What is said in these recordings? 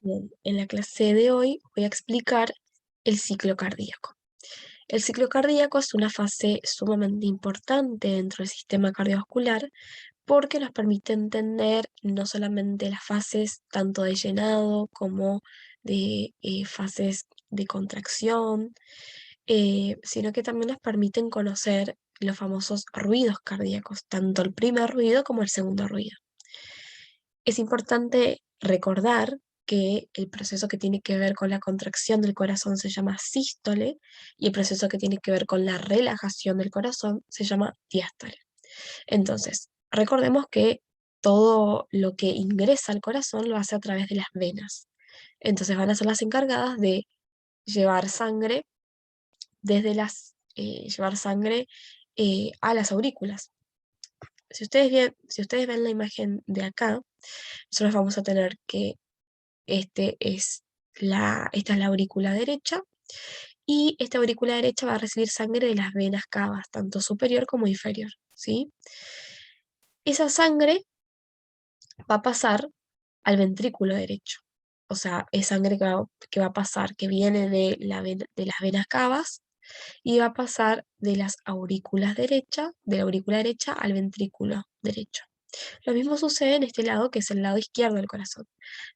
Bien, en la clase de hoy voy a explicar el ciclo cardíaco. El ciclo cardíaco es una fase sumamente importante dentro del sistema cardiovascular porque nos permite entender no solamente las fases tanto de llenado como de fases de contracción, sino que también nos permiten conocer los famosos ruidos cardíacos, tanto el primer ruido como el segundo ruido. Es importante recordar que el proceso que tiene que ver con la contracción del corazón se llama sístole y el proceso que tiene que ver con la relajación del corazón se llama diástole. Entonces, recordemos que todo lo que ingresa al corazón lo hace a través de las venas. Entonces van a ser las encargadas de llevar sangre llevar sangre a las aurículas. Si ustedes ven la imagen de acá, nosotros vamos a tener que esta es la aurícula derecha, y esta aurícula derecha va a recibir sangre de las venas cavas, tanto superior como inferior, ¿sí? Esa sangre va a pasar al ventrículo derecho. O sea, es sangre que va a pasar, que viene de las venas cavas y va a pasar de de la aurícula derecha al ventrículo derecho. Lo mismo sucede en este lado, que es el lado izquierdo del corazón.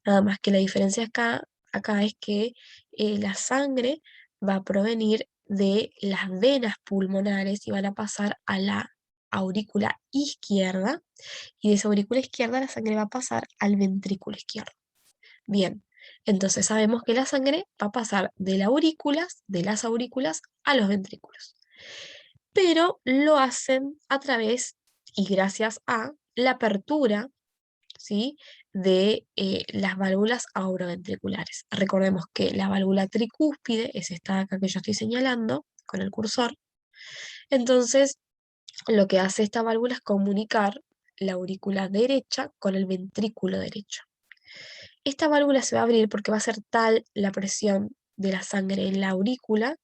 Nada más que la diferencia acá es que la sangre va a provenir de las venas pulmonares y van a pasar a la aurícula izquierda, y de esa aurícula izquierda la sangre va a pasar al ventrículo izquierdo. Bien, entonces sabemos que la sangre va a pasar de las aurículas a los ventrículos, pero lo hacen a través y gracias a la apertura, ¿sí?, de las válvulas auroventriculares. Recordemos que la válvula tricúspide es esta de acá que yo estoy señalando con el cursor. Entonces, lo que hace esta válvula es comunicar la aurícula derecha con el ventrículo derecho. Esta válvula se va a abrir porque va a ser tal la presión de la sangre en la aurícula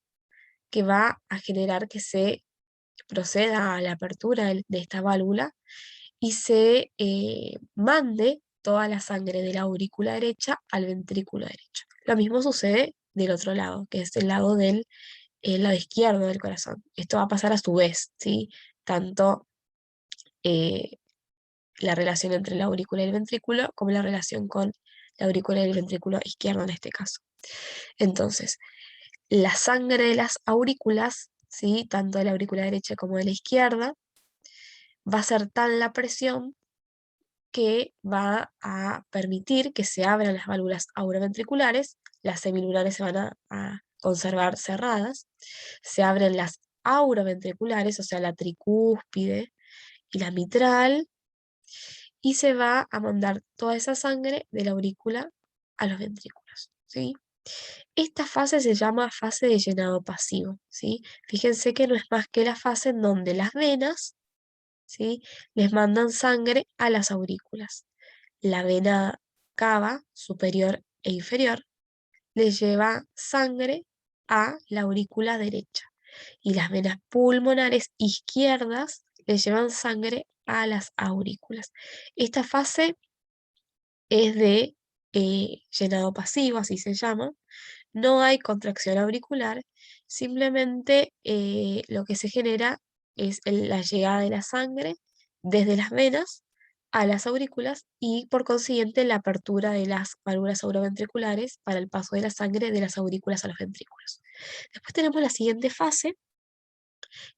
que va a generar que se proceda a la apertura de esta válvula y se mande toda la sangre de la aurícula derecha al ventrículo derecho. Lo mismo sucede del otro lado, que es el lado izquierdo del corazón. Esto va a pasar a su vez, ¿sí? Tanto eh, la relación entre la aurícula y el ventrículo como la relación con la aurícula y el ventrículo izquierdo en este caso. Entonces, la sangre de las aurículas, ¿sí?, tanto de la aurícula derecha como de la izquierda, va a ser tal la presión que va a permitir que se abran las válvulas auroventriculares, las semilunares se van a conservar cerradas, se abren las auroventriculares, o sea, la tricúspide y la mitral, y se va a mandar toda esa sangre de la aurícula a los ventrículos, ¿sí? Esta fase se llama fase de llenado pasivo, ¿sí? Fíjense que no es más que la fase en donde las venas, ¿sí?, les mandan sangre a las aurículas. La vena cava, superior e inferior, les lleva sangre a la aurícula derecha. Y las venas pulmonares izquierdas les llevan sangre a las aurículas. Esta fase es de llenado pasivo, así se llama. No hay contracción auricular, simplemente lo que se genera es la llegada de la sangre desde las venas a las aurículas y por consiguiente la apertura de las válvulas auroventriculares para el paso de la sangre de las aurículas a los ventrículos. Después tenemos la siguiente fase,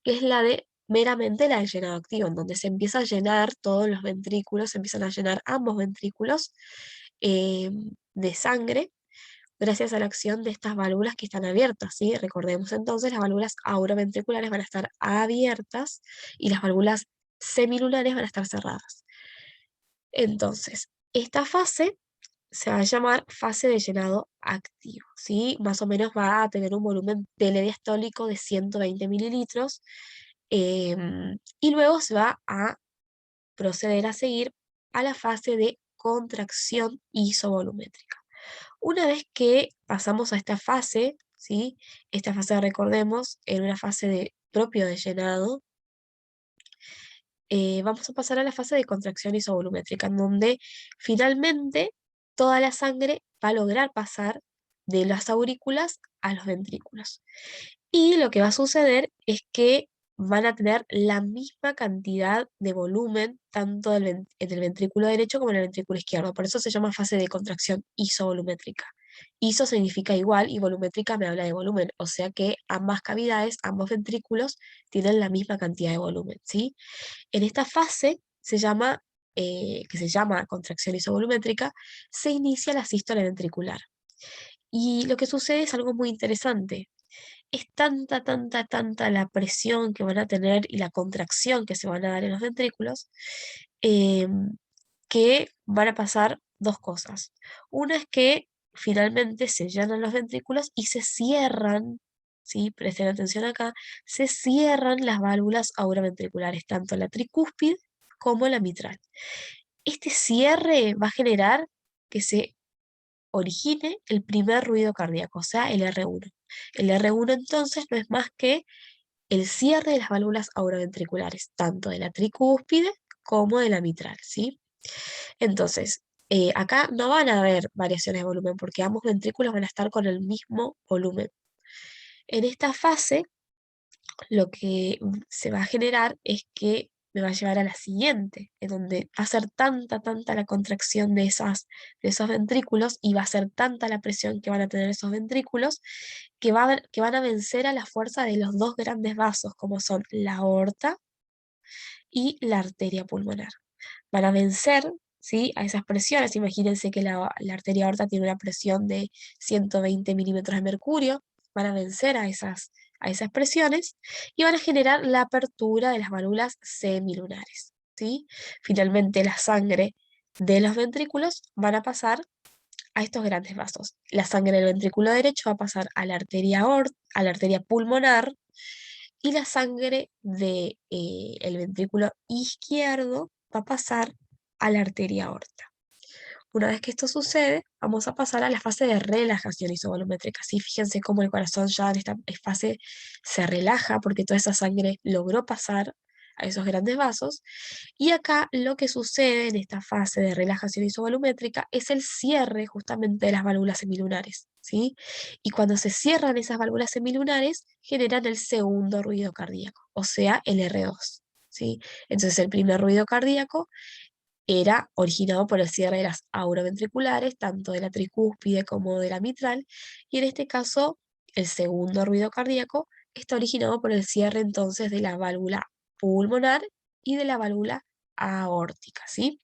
que es la de meramente la del llenado activo, en donde se empieza a llenar todos los ventrículos, se empiezan a llenar ambos ventrículos de sangre gracias a la acción de estas válvulas que están abiertas, ¿sí? Recordemos entonces, las válvulas auroventriculares van a estar abiertas y las válvulas semilunares van a estar cerradas. Entonces, esta fase se va a llamar fase de llenado activo, ¿sí? Más o menos va a tener un volumen telediastólico de 120 mililitros, y luego se va a proceder a seguir a la fase de contracción isovolumétrica. Una vez que pasamos a esta fase, ¿sí? Esta fase, recordemos, era una fase propio de llenado. Vamos a pasar a la fase de contracción isovolumétrica, en donde finalmente toda la sangre va a lograr pasar de las aurículas a los ventrículos. Y lo que va a suceder es que van a tener la misma cantidad de volumen tanto en el ventrículo derecho como en el ventrículo izquierdo. Por eso se llama fase de contracción isovolumétrica. Iso significa igual y volumétrica me habla de volumen, o sea que ambas cavidades, ambos ventrículos tienen la misma cantidad de volumen, ¿sí? En esta fase que se llama contracción isovolumétrica, se inicia la sístole ventricular. Y lo que sucede es algo muy interesante. Es tanta, tanta, tanta la presión que van a tener y la contracción que se van a dar en los ventrículos, em, que van a pasar dos cosas. Una es que finalmente se llenan los ventrículos y se cierran, ¿sí? Presten atención acá, se cierran las válvulas auraventriculares, tanto la tricúspide como la mitral. Este cierre va a generar que se origine el primer ruido cardíaco, o sea, el R1. El R1 entonces no es más que el cierre de las válvulas auraventriculares, tanto de la tricúspide como de la mitral, ¿sí? Entonces, acá no van a haber variaciones de volumen porque ambos ventrículos van a estar con el mismo volumen. En esta fase, lo que se va a generar es que me va a llevar a la siguiente, en donde va a ser tanta, tanta la contracción de esos ventrículos y va a ser tanta la presión que van a tener esos ventrículos que van a vencer a la fuerza de los dos grandes vasos, como son la aorta y la arteria pulmonar. Van a vencer, ¿sí?, a esas presiones. Imagínense que la arteria aorta tiene una presión de 120 milímetros de mercurio. Van a vencer a esas presiones y van a generar la apertura de las válvulas semilunares, ¿sí? Finalmente, la sangre de los ventrículos van a pasar a estos grandes vasos. La sangre del ventrículo derecho va a pasar a la a la arteria pulmonar, y la sangre del el ventrículo izquierdo va a pasar a la arteria aorta. Una vez que esto sucede, vamos a pasar a la fase de relajación isovolumétrica. ¿Sí? Fíjense cómo el corazón ya en esta fase se relaja porque toda esa sangre logró pasar a esos grandes vasos. Y acá lo que sucede en esta fase de relajación isovolumétrica es el cierre justamente de las válvulas semilunares, ¿sí? Y cuando se cierran esas válvulas semilunares, generan el segundo ruido cardíaco, o sea, el R2, ¿sí? Entonces el primer ruido cardíaco era originado por el cierre de las auroventriculares, tanto de la tricúspide como de la mitral, y en este caso, el segundo ruido cardíaco está originado por el cierre entonces de la válvula pulmonar y de la válvula aórtica, ¿sí?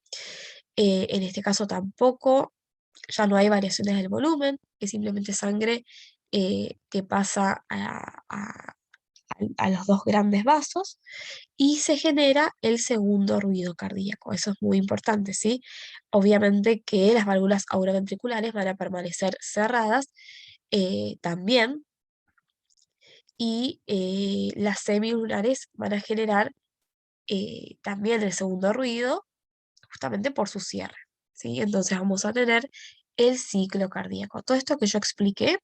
En este caso tampoco, ya no hay variaciones del volumen, es simplemente sangre que pasa a los dos grandes vasos y se genera el segundo ruido cardíaco. Eso es muy importante, ¿sí? Obviamente que las válvulas auraventriculares van a permanecer cerradas también y las semilunares van a generar también el segundo ruido justamente por su cierre, ¿sí? Entonces vamos a tener el ciclo cardíaco. Todo esto que yo expliqué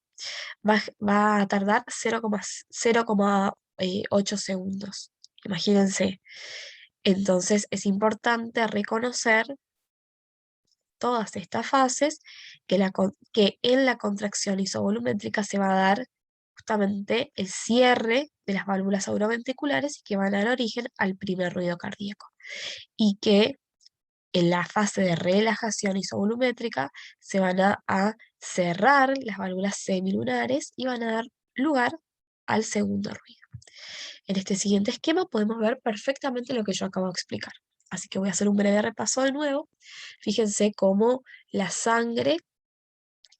va a tardar 0,8 segundos. Imagínense. Entonces es importante reconocer todas estas fases que en la contracción isovolumétrica se va a dar justamente el cierre de las válvulas auroventriculares y que van a dar origen al primer ruido cardíaco. Y que en la fase de relajación isovolumétrica se van a cerrar las válvulas semilunares y van a dar lugar al segundo ruido. En este siguiente esquema podemos ver perfectamente lo que yo acabo de explicar. Así que voy a hacer un breve repaso de nuevo. Fíjense cómo la sangre,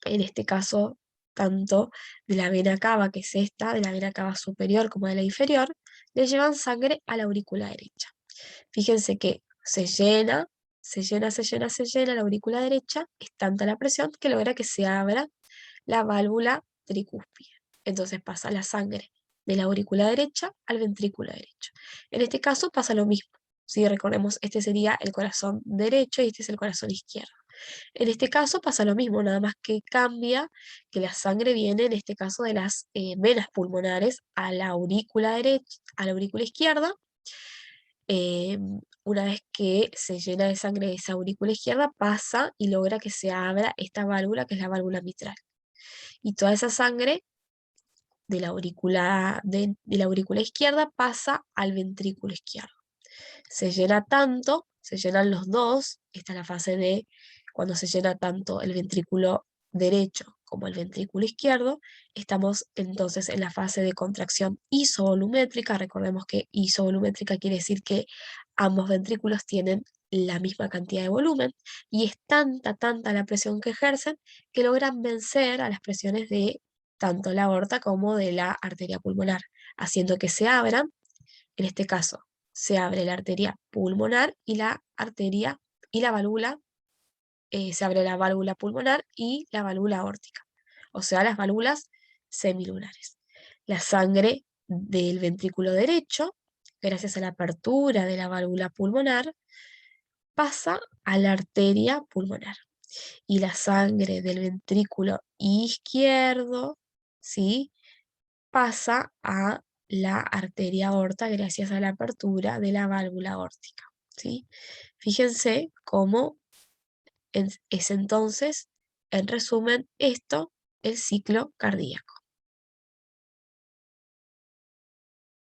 en este caso tanto de la vena cava, que es esta, de la vena cava superior como de la inferior, le llevan sangre a la aurícula derecha. Fíjense que se llena, se llena, se llena, se llena la aurícula derecha, es tanta la presión que logra que se abra la válvula tricúspide. Entonces pasa la sangre de la aurícula derecha al ventrículo derecho. En este caso pasa lo mismo. Si recordemos, este sería el corazón derecho y este es el corazón izquierdo. En este caso pasa lo mismo, nada más que cambia que la sangre viene, en este caso, de las venas pulmonares a la aurícula derecha, a la aurícula izquierda, una vez que se llena de sangre de esa aurícula izquierda, pasa y logra que se abra esta válvula, que es la válvula mitral. Y toda esa sangre de la aurícula izquierda pasa al ventrículo izquierdo. Se llena tanto, se llenan los dos, esta es la fase de cuando se llena tanto el ventrículo derecho como el ventrículo izquierdo, estamos entonces en la fase de contracción isovolumétrica. Recordemos que isovolumétrica quiere decir que ambos ventrículos tienen la misma cantidad de volumen y es tanta la presión que ejercen que logran vencer a las presiones de tanto la aorta como de la arteria pulmonar, haciendo que se abran, en este caso se abre la arteria pulmonar y la arteria y la válvula, se abre la válvula pulmonar y la válvula aórtica, o sea, las válvulas semilunares. La sangre del ventrículo derecho, gracias a la apertura de la válvula pulmonar, pasa a la arteria pulmonar. Y la sangre del ventrículo izquierdo, ¿sí?, pasa a la arteria aorta gracias a la apertura de la válvula aórtica, ¿sí? Fíjense cómo es entonces, en resumen, esto, el ciclo cardíaco.